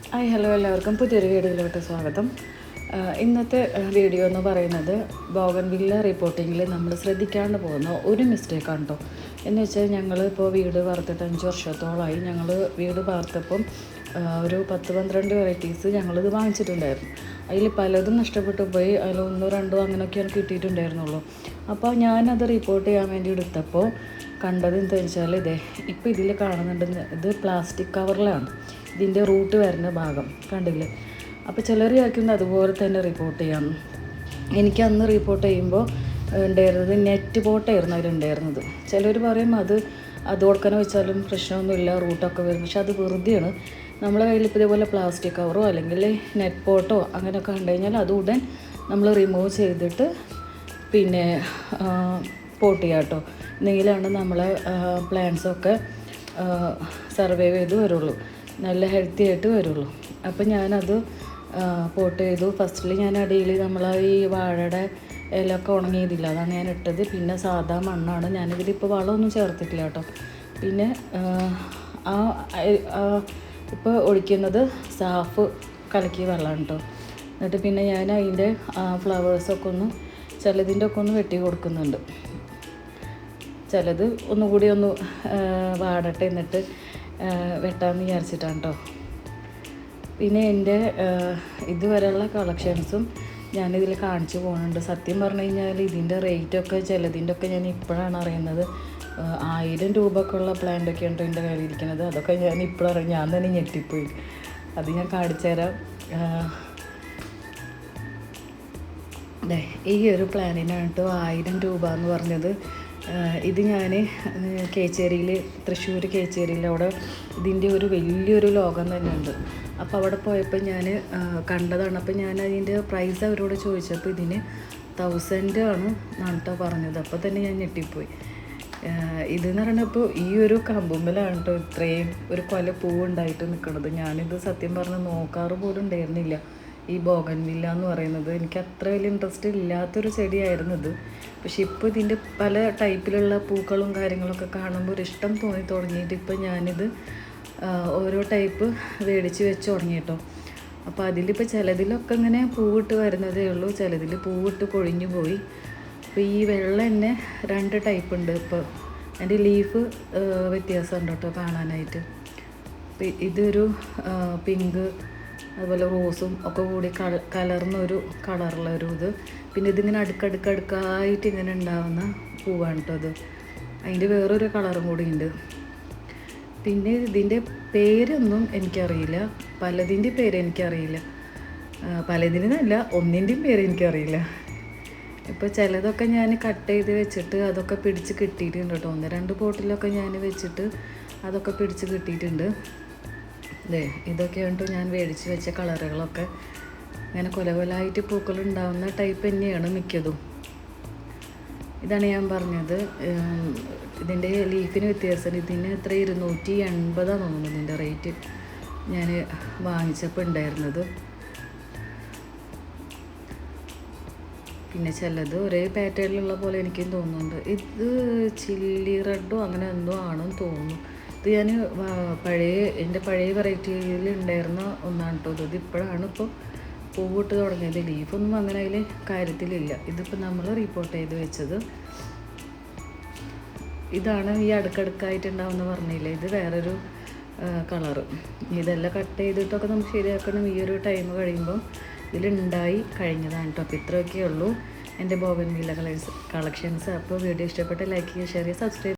Hi hello എല്ലാവർക്കും പുതിയൊരു വീഡിയോയിലോട്ട് സ്വാഗതം. ഇന്നത്തെ വീഡിയോ എന്ന് പറയുന്നത് ബോഗൺവില്ല റിപ്പോർട്ടിങ്ങിൽ നമ്മൾ ശ്രദ്ധിക്കാണ്ട് പോകുന്ന ഒരു മിസ്റ്റേക്കാണ് കേട്ടോ. എന്ന് വെച്ചാൽ ഞങ്ങളിപ്പോൾ വീട് പാർത്തിട്ട് 5 വർഷത്തോളമായി. ഞങ്ങൾ വീട് പാർത്തപ്പം ഒരു 10-12 വെറൈറ്റീസ് ഞങ്ങളിത് വാങ്ങിച്ചിട്ടുണ്ടായിരുന്നു. അതിൽ പലതും നഷ്ടപ്പെട്ടു പോയി. അതിൽ 1-2 അങ്ങനെയൊക്കെയാണ് കിട്ടിയിട്ടുണ്ടായിരുന്നുള്ളൂ. അപ്പോൾ ഞാനത് റിപ്പോർട്ട് ചെയ്യാൻ വേണ്ടി എടുത്തപ്പോൾ കണ്ടത് എന്താ വെച്ചാൽ ഇപ്പോൾ ഇതിൽ കാണുന്നുണ്ട്, ഇത് പ്ലാസ്റ്റിക് കവറിലാണ് ഇതിൻ്റെ റൂട്ട് വരുന്ന ഭാഗം കണ്ടില്ലേ. അപ്പോൾ ചിലർ വിചാരിക്കുന്നത് അതുപോലെ തന്നെ റിപ്പോർട്ട് ചെയ്യാം. എനിക്ക് അന്ന് റിപ്പോർട്ട് ചെയ്യുമ്പോൾ ഉണ്ടായിരുന്നത് നെറ്റ് ബോട്ടായിരുന്നു അതിലുണ്ടായിരുന്നത്. ചിലർ പറയും അത് കൊടുക്കാൻ വെച്ചാലും പ്രശ്നമൊന്നുമില്ല, റൂട്ടൊക്കെ വരും. പക്ഷെ അത് വെറുതെയാണ്. നമ്മളെ കയ്യിൽ ഇപ്പോൾ ഇതേപോലെ പ്ലാസ്റ്റിക് കവറോ അല്ലെങ്കിൽ നെറ്റ് പോട്ടോ അങ്ങനെയൊക്കെ കണ്ടു കഴിഞ്ഞാൽ അത് ഉടൻ നമ്മൾ റിമൂവ് ചെയ്തിട്ട് പിന്നെ പോട്ട് ചെയ്യാം കേട്ടോ. എന്നെങ്കിലാണ് നമ്മളെ പ്ലാന്റ്സൊക്കെ സർവൈവ് ചെയ്ത് വരുള്ളൂ, നല്ല ഹെൽത്തി ആയിട്ട് വരുള്ളൂ. അപ്പം ഞാനത് പോട്ട് ചെയ്തു. ഫസ്റ്റിൽ ഞാൻ അടിയിൽ നമ്മൾ ഈ വാഴയുടെ ഇലയൊക്കെ ഉണങ്ങിയതില്ല, അതാണ് ഞാൻ ഇട്ടത്. പിന്നെ സാധാ മണ്ണാണ് ഞാനിതിലിപ്പോൾ വളമൊന്നും ചേർത്തിട്ടില്ല കേട്ടോ. പിന്നെ ഇപ്പോൾ ഒഴിക്കുന്നത് സാഫ് കലക്കിയ വെള്ളമാണ് കേട്ടോ. എന്നിട്ട് പിന്നെ ഞാൻ അതിൻ്റെ ഫ്ലവേഴ്സൊക്കെ ചിലതിൻ്റെ ഒക്കെ ഒന്ന് വെട്ടി കൊടുക്കുന്നുണ്ട്. ചിലത് ഒന്നുകൂടി ഒന്ന് വാടട്ടെ എന്നിട്ട് വെട്ടാമെന്ന് വിചാരിച്ചിട്ടാണ് കേട്ടോ. പിന്നെ എൻ്റെ ഇതുവരെയുള്ള കളക്ഷൻസും ഞാനിതിൽ കാണിച്ചു പോകുന്നുണ്ട്. സത്യം പറഞ്ഞു കഴിഞ്ഞാൽ ഇതിൻ്റെ റേറ്റൊക്കെ ചിലതിൻ്റെ ഒക്കെ ഞാൻ ഇപ്പോഴാണ് അറിയുന്നത്. 1000 രൂപയൊക്കെ ഉള്ള പ്ലാന്റൊക്കെയാണ് എൻ്റെ കയ്യിലിരിക്കുന്നത്. അതൊക്കെ ഞാൻ ഇപ്പോഴറിയാം, ഞാൻ തന്നെ ഞെട്ടിപ്പോയി. അത് ഞാൻ കാണിച്ചു തരാം. ഈ ഒരു പ്ലാനിനാണ് കേട്ടോ 1000 രൂപ എന്ന് പറഞ്ഞത്. ഇത് ഞാൻ കേച്ചേരിയിൽ, തൃശ്ശൂർ കേച്ചേരിയിൽ അവിടെ ഇതിൻ്റെ ഒരു വലിയൊരു ലോകം തന്നെ ഉണ്ട്. അപ്പോൾ അവിടെ പോയപ്പോൾ ഞാൻ കണ്ടതാണ്. അപ്പോൾ ഞാൻ അതിൻ്റെ പ്രൈസ് അവരോട് ചോദിച്ചപ്പോൾ ഇതിന് 1000 ആണ് കേട്ടോ പറഞ്ഞത്. അപ്പോൾ തന്നെ ഞാൻ ഞെട്ടിപ്പോയി. ഇതെന്ന് പറഞ്ഞപ്പോൾ ഈ ഒരു കമ്പുമ്മലാണ് കേട്ടോ ഇത്രയും ഒരു കൊല പൂവുണ്ടായിട്ട് നിൽക്കുന്നത്. ഞാനിത് സത്യം പറഞ്ഞ് നോക്കാറ് പോലും ഉണ്ടായിരുന്നില്ല. ഈ ബോഗൺവില്ല എന്ന് പറയുന്നത് എനിക്ക് അത്ര വലിയ ഇൻട്രസ്റ്റ് ഇല്ലാത്തൊരു ചെടിയായിരുന്നു ഇത്. പക്ഷെ ഇപ്പോൾ ഇതിൻ്റെ പല ടൈപ്പിലുള്ള പൂക്കളും കാര്യങ്ങളൊക്കെ കാണുമ്പോൾ ഒരു ഇഷ്ടം തോന്നി തുടങ്ങിയിട്ട് ഇപ്പോൾ ഞാനിത് ഓരോ ടൈപ്പ് മേടിച്ച് വെച്ച് തുടങ്ങി കേട്ടോ. അപ്പോൾ അതിലിപ്പോൾ ചിലതിലൊക്കെ ഇങ്ങനെ പൂവിട്ട് വരുന്നതേ ഉള്ളൂ, ചിലതിൽ പൂവിട്ട് കൊഴിഞ്ഞു പോയി. അപ്പോൾ ഈ വെള്ളം തന്നെ 2 ടൈപ്പ് ഉണ്ട്. ഇപ്പോൾ അതിൻ്റെ ലീഫ് വ്യത്യാസമുണ്ട് കേട്ടോ കാണാനായിട്ട്. ഇതൊരു പിങ്ക് അതുപോലെ റോസും ഒക്കെ കൂടി കലർന്നൊരു കളറുള്ളൊരു ഇത്. പിന്നെ ഇതിങ്ങനെ അടുക്കടുക്കായിട്ട് ഇങ്ങനെ ഉണ്ടാകുന്ന പൂവാണ് കേട്ടോ അത്. അതിൻ്റെ വേറൊരു കളറും കൂടി ഉണ്ട്. പിന്നെ ഇതിൻ്റെ പേരൊന്നും എനിക്കറിയില്ല, പലതിൻ്റെ പേര് എനിക്കറിയില്ല. പലതിനല്ല, ഒന്നിൻ്റെയും പേര് എനിക്കറിയില്ല. ഇപ്പോൾ ചിലതൊക്കെ ഞാൻ കട്ട് ചെയ്ത് വെച്ചിട്ട് അതൊക്കെ പിടിച്ച് കിട്ടിയിട്ടുണ്ട് കേട്ടോ. 1-2 പോട്ടിലൊക്കെ ഞാൻ വെച്ചിട്ട് അതൊക്കെ പിടിച്ച് കിട്ടിയിട്ടുണ്ട്. ഇതൊക്കെയാണ് കേട്ടോ ഞാൻ മേടിച്ച് വെച്ച കളറുകളൊക്കെ. ഇങ്ങനെ കൊലകൊലായിട്ട് പൂക്കൾ ഉണ്ടാകുന്ന ടൈപ്പ് തന്നെയാണ് മിക്കതും. ഇതാണ് ഞാൻ പറഞ്ഞത്, ഇതിൻ്റെ ലീഫിന് വ്യത്യാസം. ഇതിന് എത്ര 280 തോന്നുന്നു ഇതിൻ്റെ റേറ്റ് ഞാൻ വാങ്ങിച്ചപ്പോൾ ഉണ്ടായിരുന്നത്. പിന്നെ ചിലത് ഒരേ പാറ്റേണിലുള്ള പോലെ എനിക്കും തോന്നുന്നുണ്ട്. ഇത് ചില്ലി റെഡോ അങ്ങനെ എന്തോ ആണെന്ന് തോന്നുന്നു. ഇത് ഞാൻ എൻ്റെ പഴയ വെറൈറ്റിയിൽ ഉണ്ടായിരുന്ന ഒന്നാണ് കേട്ടോ. ഇത് ഇപ്പോഴാണ് ഇപ്പോൾ പൂവിട്ട് തുടങ്ങിയത്. ലീഫൊന്നും അങ്ങനെ അതിൽ കാര്യത്തിലില്ല. ഇതിപ്പോൾ നമ്മൾ റിപ്പോർട്ട് ചെയ്ത് വെച്ചത്. ഇതാണ് ഈ അടുക്കടുക്കായിട്ടുണ്ടാവുമെന്ന് പറഞ്ഞില്ലേ, ഇത് വേറൊരു കളറ്. ഇതെല്ലാം കട്ട് ചെയ്തിട്ടൊക്കെ നമുക്ക് ശരിയാക്കണം. ഈ ഒരു ടൈം കഴിയുമ്പം ഇതിലുണ്ടായി കഴിഞ്ഞതാണ് കേട്ടോ. അപ്പോൾ ഇത്രയൊക്കെ ഉള്ളൂ എൻ്റെ ബോഗൺവില്ല കളക്ഷൻസ്. അപ്പോൾ വീഡിയോ ഇഷ്ടപ്പെട്ട ലൈക്ക് ചെയ്യുക, ഷെയർ ചെയ്യുക, സബ്സ്ക്രൈബ്